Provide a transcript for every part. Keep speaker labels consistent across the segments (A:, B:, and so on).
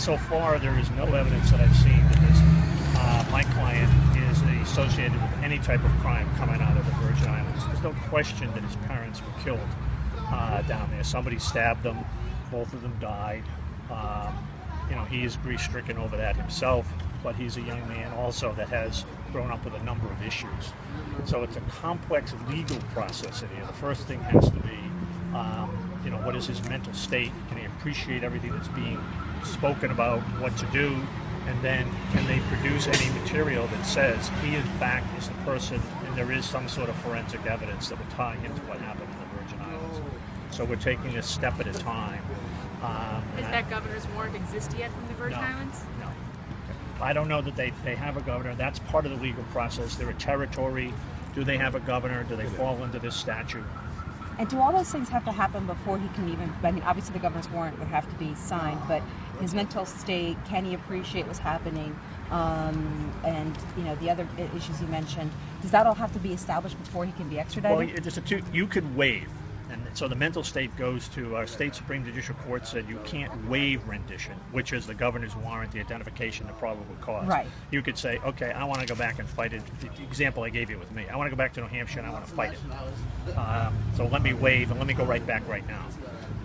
A: so far there is no evidence that I've seen that this, my client is associated with any type of crime coming out of the Virgin Islands. There's no question that his parents were killed down there. Somebody stabbed them. Both of them died. He is grief-stricken over that himself, but he's a young man also that has grown up with a number of issues. So it's a complex legal process in here. The first thing has to be, what is his mental state? Can he appreciate everything that's being spoken about, what to do? And then can they produce any material that says he is back as the person, and there is some sort of forensic evidence that would tie into what happened in the Virgin Islands. So we're taking a step at a time.
B: Does that governor's warrant exist yet from the Virgin Islands?
A: No. I don't know that they have a governor. That's part of the legal process. They're a territory. Do they have a governor? Do they fall under this statute?
C: And do all those things have to happen before he can even, obviously the governor's warrant would have to be signed, but his mental state, can he appreciate what's happening? And, the other issues you mentioned, does that all have to be established before he can be extradited?
A: Well, you could waive. And so the mental state goes to our state Supreme Judicial Court said you can't waive rendition, which is the governor's warrant, the identification, the probable cause.
C: Right.
A: You could say, okay, I want to go back and fight it. The example I gave you with me, I want to go back to New Hampshire and I want to fight it. So let me waive and let me go right back right now.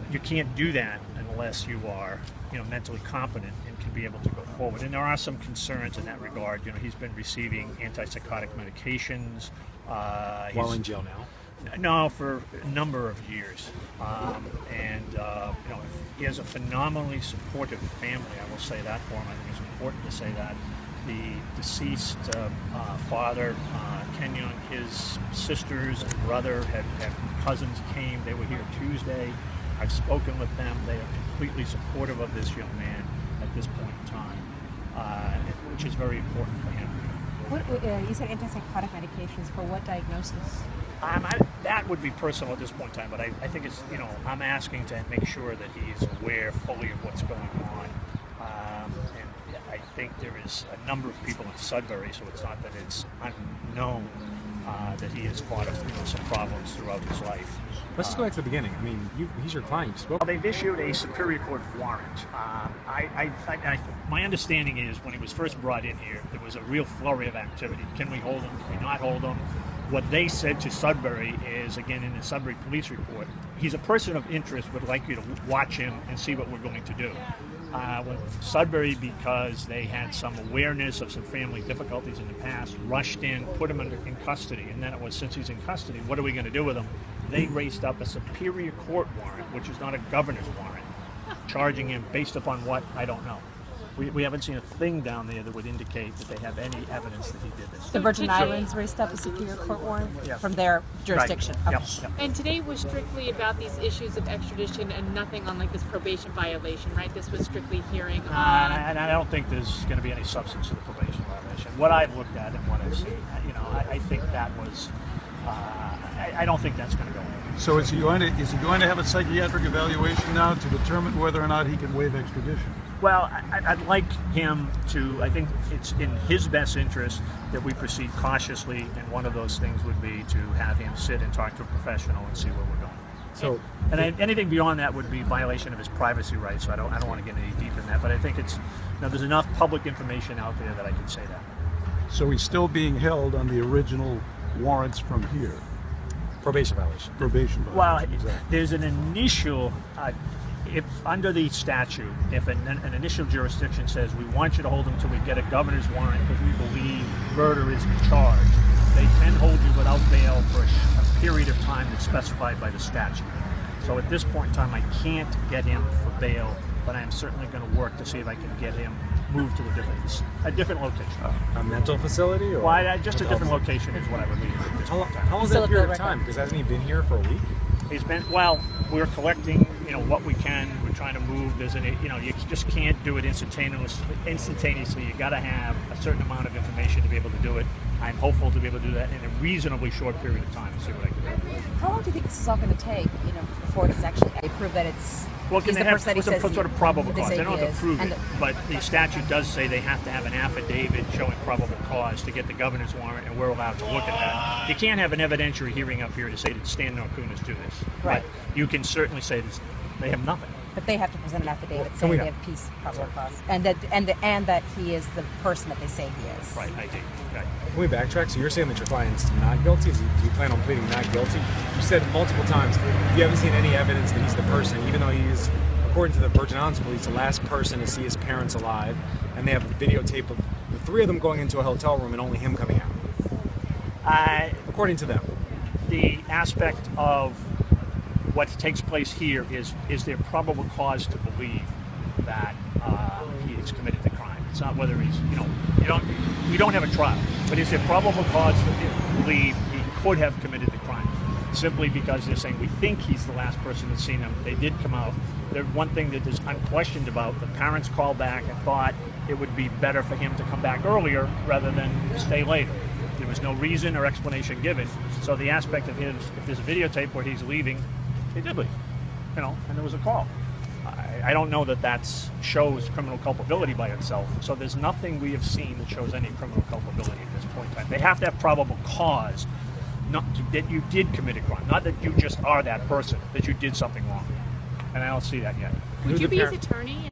A: You can't do that unless you are, mentally competent and can be able to go forward. And there are some concerns in that regard. He's been receiving antipsychotic medications.
D: While in jail now?
A: No, for a number of years. He has a phenomenally supportive family. I will say that for him. I think it's important to say that. The deceased father, Ken Young, his sisters and brother had cousins came. They were here Tuesday. I've spoken with them. They are completely supportive of this young man at this point in time, which is very important for him.
C: You said antipsychotic medications. For what diagnosis?
A: That would be personal at this point in time, but I think it's, I'm asking to make sure that he's aware fully of what's going on. And I think there is a number of people in Sudbury, so it's not that it's unknown that he has fought some problems throughout his life.
D: Let's just go back to the beginning. I mean, he's your client. You spoke.
A: Well, they've issued a Superior Court warrant. My understanding is when he was first brought in here, there was a real flurry of activity. Can we hold him? Can we not hold him? What they said to Sudbury is, again, in the Sudbury police report, he's a person of interest, would like you to watch him and see what we're going to do. When Sudbury, because they had some awareness of some family difficulties in the past, rushed in, put him in custody, and then it was, since he's in custody, what are we going to do with him? They raised up a Superior Court warrant, which is not a governor's warrant, charging him based upon what, I don't know. We haven't seen a thing down there that would indicate that they have any evidence that he did this.
C: The Virgin Islands raised up a Superior Court warrant from their jurisdiction.
A: Right.
C: Okay.
A: Yep.
B: And today was strictly about these issues of extradition and nothing on this probation violation, right? This was strictly hearing on...
A: And I don't think there's going to be any substance to the probation violation. What I've looked at and what I've seen, I think that was... I don't think that's going to go in.
E: So is he going to have a psychiatric evaluation now to determine whether or not he can waive extradition?
A: Well, I'd like him to, I think it's in his best interest that we proceed cautiously, and one of those things would be to have him sit and talk to a professional and see where we're going.
D: So,
A: anything beyond that would be violation of his privacy rights, so I don't want to get any deep in that, but I think it's, there's enough public information out there that I can say that.
E: So he's still being held on the original warrants from here?
D: probation violation.
E: Probation violation.
A: Well,
E: exactly.
A: There's an initial, if under the statute, if an initial jurisdiction says we want you to hold him until we get a governor's warrant because we believe murder is charged, they can hold you without bail for a period of time that's specified by the statute. So at this point in time, I can't get him for bail, but I am certainly going to work to see if I can get him moved to a different location.
D: A mental facility? Or
A: well, just a different location is what I would leave at this point in time.
D: How long is that period of time? Because hasn't he been here for a week?
A: He's been, well, we're collecting, what we can. We're trying to move. You just can't do it instantaneously. You got to have a certain amount of information to be able to do it. I'm hopeful to be able to do that in a reasonably short period of time and see what I can do.
C: How long do you think this is all going to take, before it's actually prove that it's
A: well, can
C: he's
A: they
C: the
A: have
C: person that he
A: some
C: says
A: sort of probable
C: they
A: cause?
C: say
A: They don't
C: he
A: have to
C: is.
A: prove
C: And
A: it, but the statute does say they have to have an affidavit showing probable cause to get the governor's warrant, and we're allowed to look at that. You can't have an evidentiary hearing up here to say that Stan Norcunas do this.
C: Right.
A: But you can certainly say this, they have nothing.
C: but they have to present an affidavit
D: we
C: saying
D: know.
C: they have peace, probable cause, and that he is the person that they say he is.
A: Right, I do. Right.
D: Can we backtrack? So you're saying that your client's not guilty? Do you plan on pleading not guilty? You said multiple times you haven't seen any evidence that he's the person, even though he's, according to the Virgin Islands police, the last person to see his parents alive, and they have a videotape of the three of them going into a hotel room and only him coming out. According to them.
A: The aspect of what takes place here is there probable cause to believe that he has committed the crime. It's not whether he's, we don't have a trial, but is there probable cause to believe he could have committed the crime? Simply because they're saying we think he's the last person that's seen him. They did come out. The one thing that is unquestioned about, the parents called back and thought it would be better for him to come back earlier rather than stay later. There was no reason or explanation given. So the aspect of his, if there's a videotape where he's leaving, he did leave, and there was a call. I don't know that shows criminal culpability by itself. So there's nothing we have seen that shows any criminal culpability at this point in time. They have to have probable cause, not that you did commit a crime, not that you just are that person, that you did something wrong. And I don't see that yet.
B: Would you be his attorney?